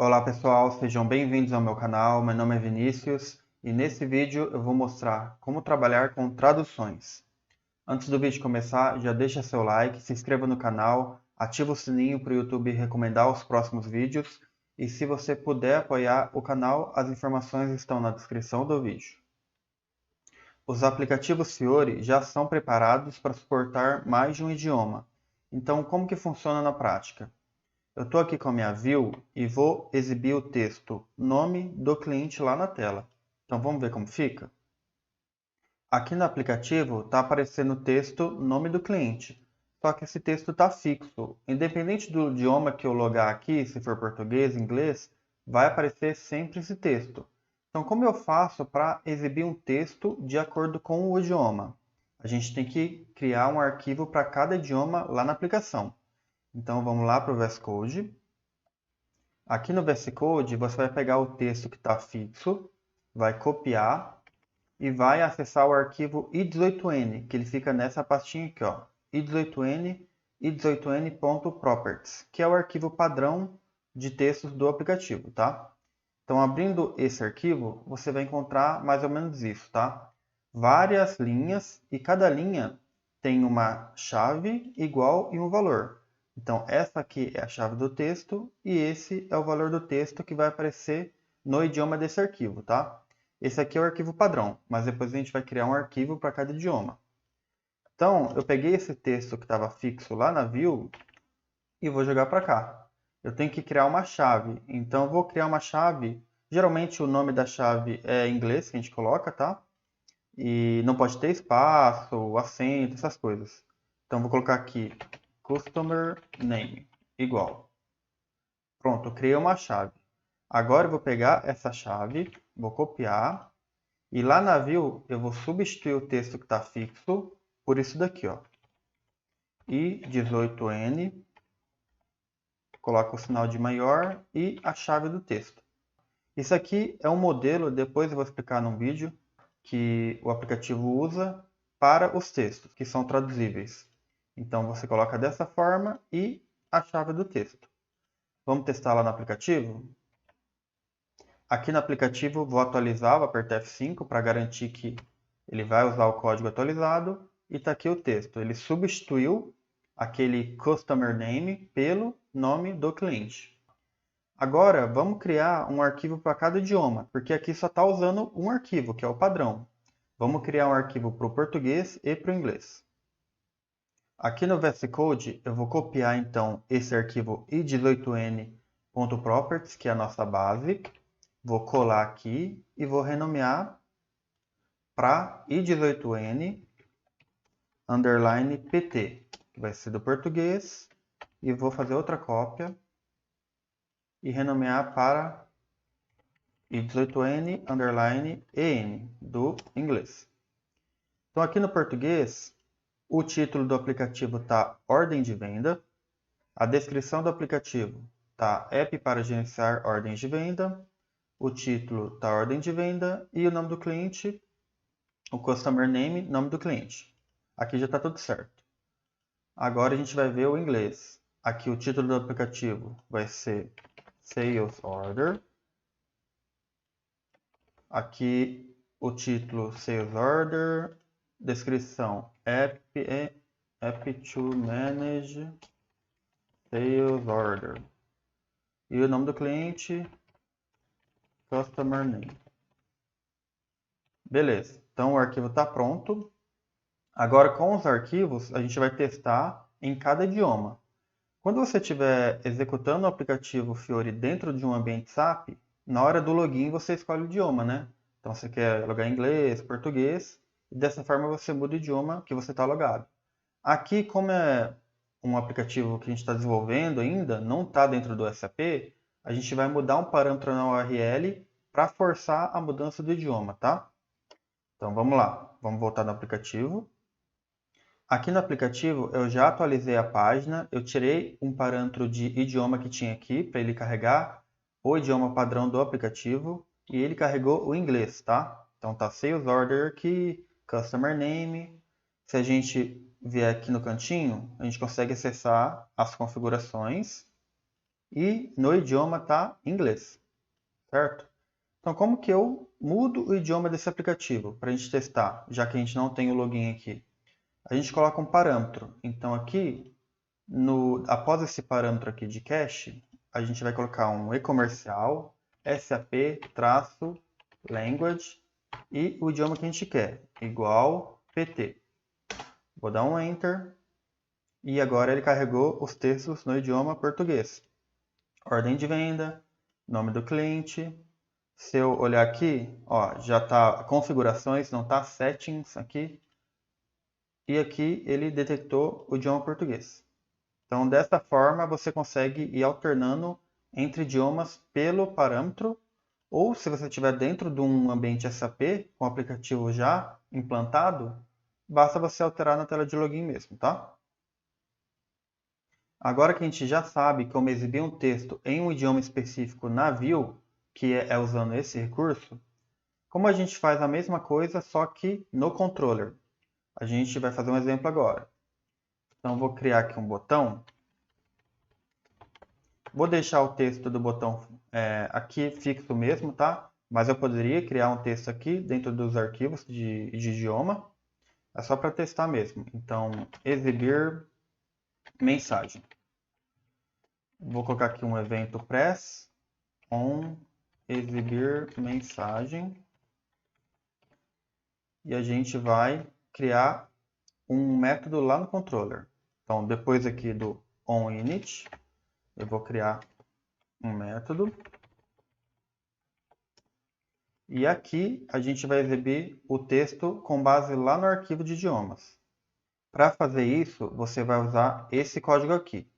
Olá pessoal, sejam bem-vindos ao meu canal. Meu nome é Vinícius e nesse vídeo eu vou mostrar como trabalhar com traduções. Antes do vídeo começar, já deixa seu like, se inscreva no canal, ativa o sininho para o YouTube recomendar os próximos vídeos e se você puder apoiar o canal, as informações estão na descrição do vídeo. Os aplicativos Fiori já são preparados para suportar mais de um idioma. Então, como que funciona na prática? Eu estou aqui com a minha view e vou exibir o texto nome do cliente lá na tela. Então vamos ver como fica? Aqui no aplicativo está aparecendo o texto nome do cliente. Só que esse texto está fixo. Independente do idioma que eu logar aqui, se for português, inglês, vai aparecer sempre esse texto. Então como eu faço para exibir um texto de acordo com o idioma? A gente tem que criar um arquivo para cada idioma lá na aplicação. Então vamos lá para o VS Code. Aqui no VS Code, você vai pegar o texto que está fixo, vai copiar e vai acessar o arquivo i18n, que ele fica nessa pastinha aqui, ó, i18n, i18n.properties, que é o arquivo padrão de textos do aplicativo, tá? Então, abrindo esse arquivo, você vai encontrar mais ou menos isso, tá? Várias linhas e cada linha tem uma chave igual e um valor. Então, essa aqui é a chave do texto e esse é o valor do texto que vai aparecer no idioma desse arquivo, tá? Esse aqui é o arquivo padrão, mas depois a gente vai criar um arquivo para cada idioma. Então, eu peguei esse texto que estava fixo lá na view e vou jogar para cá. Eu tenho que criar uma chave, então eu vou criar uma chave. Geralmente o nome da chave é em inglês que a gente coloca, tá? E não pode ter espaço, acento, essas coisas. Então vou colocar aqui customer name igual. Pronto, eu criei uma chave. Agora eu vou pegar essa chave, vou copiar e lá na view eu vou substituir o texto que está fixo por isso daqui, ó. I18n, coloco o sinal de maior e a chave do texto. Isso aqui é um modelo, depois eu vou explicar num vídeo, que o aplicativo usa para os textos, que são traduzíveis. Então você coloca dessa forma e a chave do texto. Vamos testar lá no aplicativo? Aqui no aplicativo vou atualizar, vou apertar F5 para garantir que ele vai usar o código atualizado. E está aqui o texto. Ele substituiu aquele customer name pelo nome do cliente. Agora, vamos criar um arquivo para cada idioma, porque aqui só está usando um arquivo, que é o padrão. Vamos criar um arquivo para o português e para o inglês. Aqui no VS Code, eu vou copiar então esse arquivo i18n.properties, que é a nossa base. Vou colar aqui e vou renomear para i18n pt, que vai ser do português. E vou fazer outra cópia e renomear para i18n do inglês. Então aqui no português, o título do aplicativo está Ordem de Venda, a descrição do aplicativo está App para gerenciar ordens de venda, o título está Ordem de Venda e o nome do cliente, o Customer Name, nome do cliente. Aqui já está tudo certo. Agora a gente vai ver o inglês. Aqui o título do aplicativo vai ser Sales Order. Aqui o título Sales Order, descrição App to Manage Sales Order e o nome do cliente, Customer Name. Beleza, então o arquivo está pronto. Agora com os arquivos a gente vai testar em cada idioma. Quando você estiver executando o aplicativo Fiori dentro de um ambiente SAP, na hora do login você escolhe o idioma, né? Então você quer logar em inglês, português, e dessa forma você muda o idioma que você está logado. Aqui, como é um aplicativo que a gente está desenvolvendo ainda, não está dentro do SAP, a gente vai mudar um parâmetro na URL para forçar a mudança do idioma, tá? Então vamos lá, vamos voltar no aplicativo. Aqui no aplicativo eu já atualizei a página, eu tirei um parâmetro de idioma que tinha aqui para ele carregar o idioma padrão do aplicativo e ele carregou o inglês, tá? Então tá Sales Order aqui, Customer Name. Se a gente vier aqui no cantinho, a gente consegue acessar as configurações. e no idioma está inglês, certo? Então, como que eu mudo o idioma desse aplicativo para a gente testar, já que a gente não tem o login aqui? A gente coloca um parâmetro. Então, aqui, após esse parâmetro aqui de cache, a gente vai colocar um e-comercial, SAP-language e o idioma que a gente quer, igual PT. Vou dar um Enter e agora ele carregou os textos no idioma português. Ordem de venda, nome do cliente. Se eu olhar aqui, ó, já está configurações, não está settings aqui. E aqui ele detectou o idioma português. Então, dessa forma, você consegue ir alternando entre idiomas pelo parâmetro, ou se você estiver dentro de um ambiente SAP, com o aplicativo já implantado, basta você alterar na tela de login mesmo, tá? Agora que a gente já sabe como exibir um texto em um idioma específico na Vue, que é usando esse recurso, como a gente faz a mesma coisa, só que no controller? A gente vai fazer um exemplo agora. Então, vou criar aqui um botão. Vou deixar o texto do botão aqui fixo mesmo, tá? Mas eu poderia criar um texto aqui dentro dos arquivos de idioma. É só para testar mesmo. Então, exibir mensagem. Vou colocar aqui um evento press on exibir mensagem. E a gente vai criar um método lá no controller. Então, depois aqui do onInit, eu vou criar um método. E aqui a gente vai exibir o texto com base lá no arquivo de idiomas. Para fazer isso, você vai usar esse código aqui.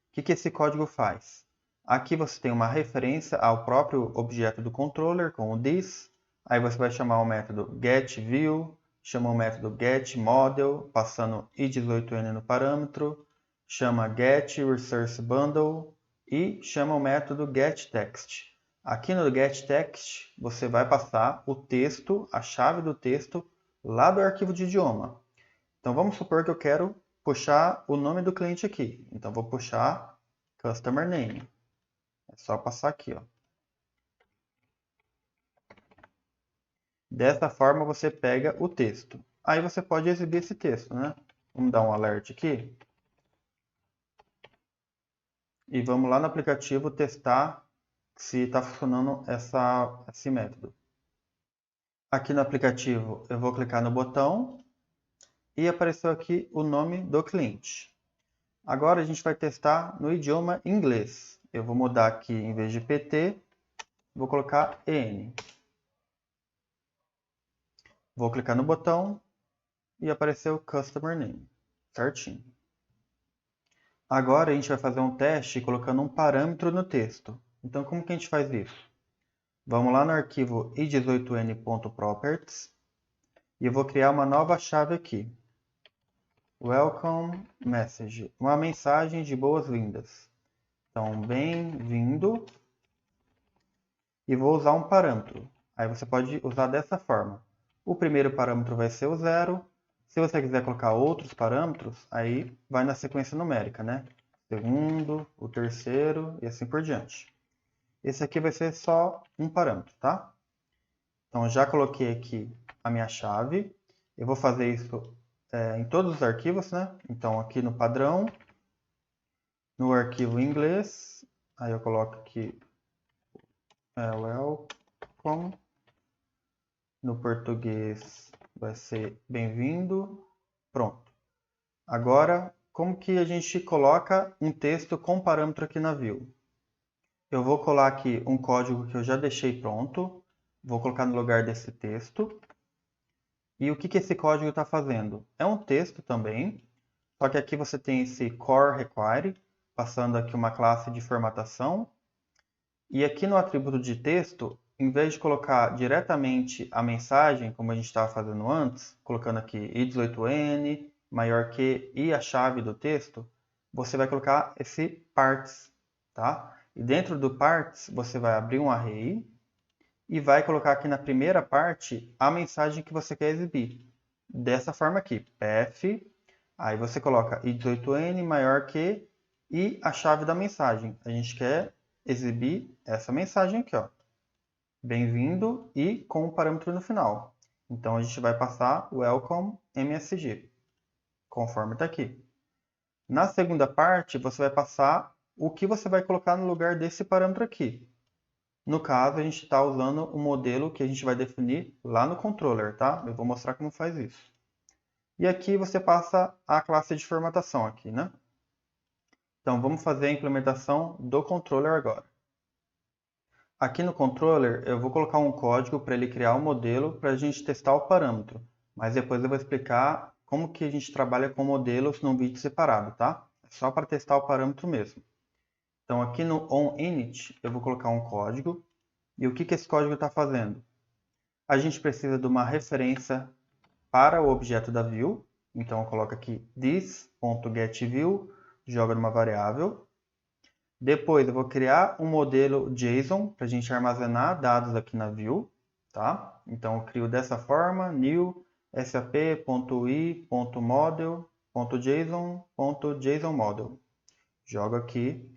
O que esse código faz? Aqui você tem uma referência ao próprio objeto do controller com o this. Aí você vai chamar o método getView, chama o método getModel, passando i18n no parâmetro, chama getResourceBundle e chama o método getText. Aqui no getText, você vai passar o texto, a chave do texto, lá do arquivo de idioma. Então, vamos supor que eu quero puxar o nome do cliente aqui. Então, vou puxar Customer Name. É só passar aqui, ó. Dessa forma, você pega o texto. Aí você pode exibir esse texto, né? Vamos dar um alert aqui. E vamos lá no aplicativo testar se está funcionando esse método. Aqui no aplicativo, eu vou clicar no botão e apareceu aqui o nome do cliente. Agora a gente vai testar no idioma inglês. Eu vou mudar aqui, em vez de PT, vou colocar EN. Vou clicar no botão e apareceu Customer Name, certinho. Agora a gente vai fazer um teste colocando um parâmetro no texto. Então, como que a gente faz isso? Vamos lá no arquivo i18n.properties e eu vou criar uma nova chave aqui. Welcome Message, uma mensagem de boas-vindas. Então, bem-vindo. E vou usar um parâmetro. Aí você pode usar dessa forma. O primeiro parâmetro vai ser o 0. Se você quiser colocar outros parâmetros, aí vai na sequência numérica, né? Segundo, o terceiro e assim por diante. Esse aqui vai ser só um parâmetro, tá? Então, já coloquei aqui a minha chave. Eu vou fazer isso em todos os arquivos, né? Então, aqui no padrão, no arquivo em inglês, aí eu coloco aqui welcome. No português vai ser bem-vindo. Pronto. Agora, como que a gente coloca um texto com parâmetro aqui na Vue? Eu vou colar aqui um código que eu já deixei pronto. Vou colocar no lugar desse texto. E o que esse código está fazendo? É um texto também, só que aqui você tem esse core require, passando aqui uma classe de formatação. E aqui no atributo de texto, em vez de colocar diretamente a mensagem, como a gente estava fazendo antes, colocando aqui i18n, maior que e a chave do texto, você vai colocar esse parts, tá? E dentro do parts, você vai abrir um array e vai colocar aqui na primeira parte a mensagem que você quer exibir. Dessa forma aqui, path, aí você coloca i18n maior que e a chave da mensagem. A gente quer exibir essa mensagem aqui, ó. Bem-vindo e com o parâmetro no final. Então, a gente vai passar welcome MSG, conforme está aqui. Na segunda parte, você vai passar o que você vai colocar no lugar desse parâmetro aqui. No caso, a gente está usando o modelo que a gente vai definir lá no controller, tá? Eu vou mostrar como faz isso. E aqui você passa a classe de formatação aqui, né? Então, vamos fazer a implementação do controller agora. Aqui no controller, eu vou colocar um código para ele criar um modelo para a gente testar o parâmetro. Mas depois eu vou explicar como que a gente trabalha com modelos num vídeo separado, tá? É só para testar o parâmetro mesmo. Então, aqui no onInit, eu vou colocar um código. E o que esse código está fazendo? A gente precisa de uma referência para o objeto da view. Então, eu coloco aqui this.getView, joga numa variável. Depois, eu vou criar um modelo JSON para a gente armazenar dados aqui na view. Tá? Então, eu crio dessa forma, new sap.i.model.json.jsonModel. Jogo aqui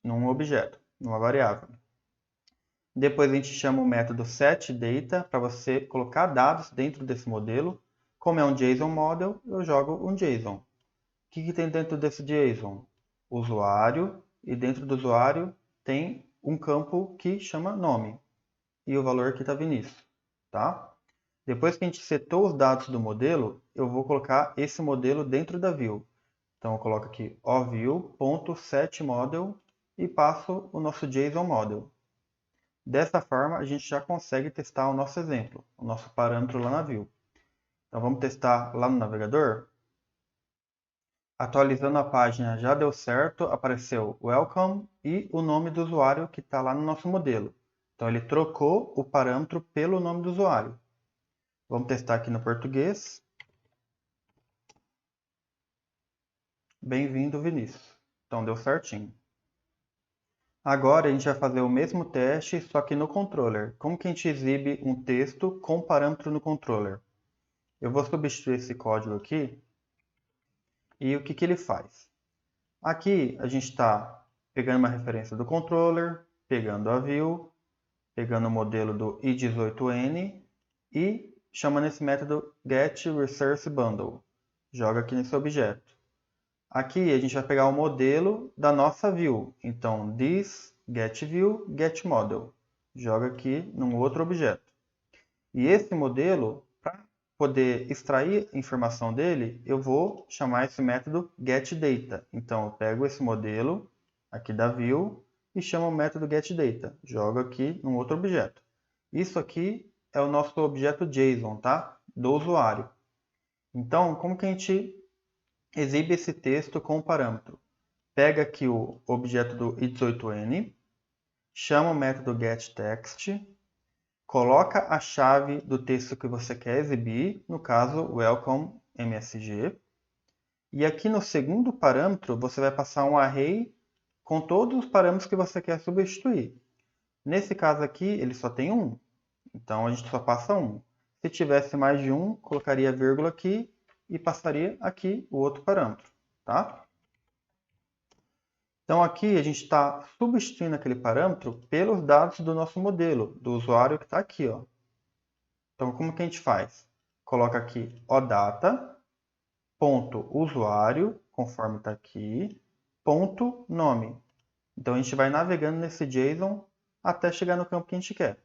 num objeto, numa variável. Depois a gente chama o método setData para você colocar dados dentro desse modelo. Como é um JSON Model, eu jogo um JSON. O que tem dentro desse JSON? Usuário, e dentro do usuário tem um campo que chama nome. E o valor aqui está Vinícius. Tá? Depois que a gente setou os dados do modelo, eu vou colocar esse modelo dentro da view. Então eu coloco aqui oview.setModel e passo o nosso JSON Model. Dessa forma, a gente já consegue testar o nosso exemplo, o nosso parâmetro lá na view. Então, vamos testar lá no navegador. Atualizando a página já deu certo, apareceu Welcome e o nome do usuário que está lá no nosso modelo. Então, ele trocou o parâmetro pelo nome do usuário. Vamos testar aqui no português. Bem-vindo, Vinícius. Então, deu certinho. Agora a gente vai fazer o mesmo teste, só que no controller. Como que a gente exibe um texto com parâmetro no controller? Eu vou substituir esse código aqui. E o que ele faz? Aqui a gente está pegando uma referência do controller, pegando a view, pegando o modelo do i18n e chamando esse método getResourceBundle. Joga aqui nesse objeto. Aqui a gente vai pegar o modelo da nossa view. Então, this getView getModel. Joga aqui num outro objeto. E esse modelo, para poder extrair informação dele, eu vou chamar esse método getData. Então, eu pego esse modelo aqui da view e chamo o método getData. Jogo aqui num outro objeto. Isso aqui é o nosso objeto JSON, tá? Do usuário. Então, como que a gente exibe esse texto com o parâmetro? Pega aqui o objeto do i18n, chama o método getText, coloca a chave do texto que você quer exibir, no caso, welcome MSG. E aqui no segundo parâmetro, você vai passar um array com todos os parâmetros que você quer substituir. Nesse caso aqui, ele só tem um. Então, a gente só passa um. Se tivesse mais de um, colocaria vírgula aqui e passaria aqui o outro parâmetro. Tá? Então, aqui a gente está substituindo aquele parâmetro pelos dados do nosso modelo, do usuário que está aqui. Ó. Então, como que a gente faz? Coloca aqui odata, ponto usuário, conforme está aqui, ponto nome. Então, a gente vai navegando nesse JSON até chegar no campo que a gente quer.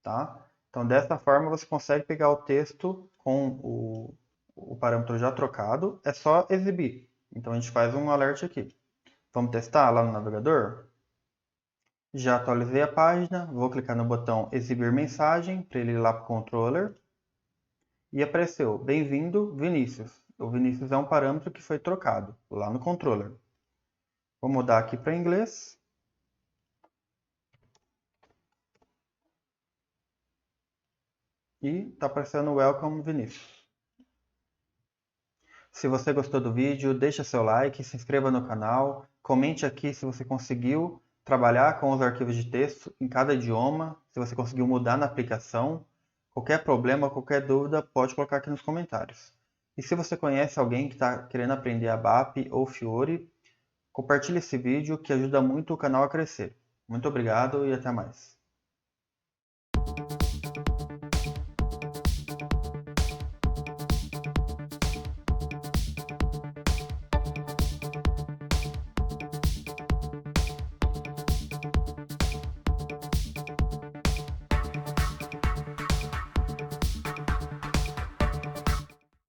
Tá? Então, dessa forma, você consegue pegar o texto com o parâmetro já trocado. É só exibir. Então, a gente faz um alert aqui. Vamos testar lá no navegador? Já atualizei a página, vou clicar no botão exibir mensagem para ele ir lá para o controller. E apareceu, bem-vindo Vinícius. O Vinícius é um parâmetro que foi trocado lá no controller. Vou mudar aqui para inglês. E está aparecendo Welcome Vinícius. Se você gostou do vídeo, deixa seu like, se inscreva no canal, comente aqui se você conseguiu trabalhar com os arquivos de texto em cada idioma, se você conseguiu mudar na aplicação. Qualquer problema, qualquer dúvida, pode colocar aqui nos comentários. E se você conhece alguém que está querendo aprender ABAP ou Fiori, Compartilhe esse vídeo que ajuda muito o canal a crescer. Muito obrigado e até mais.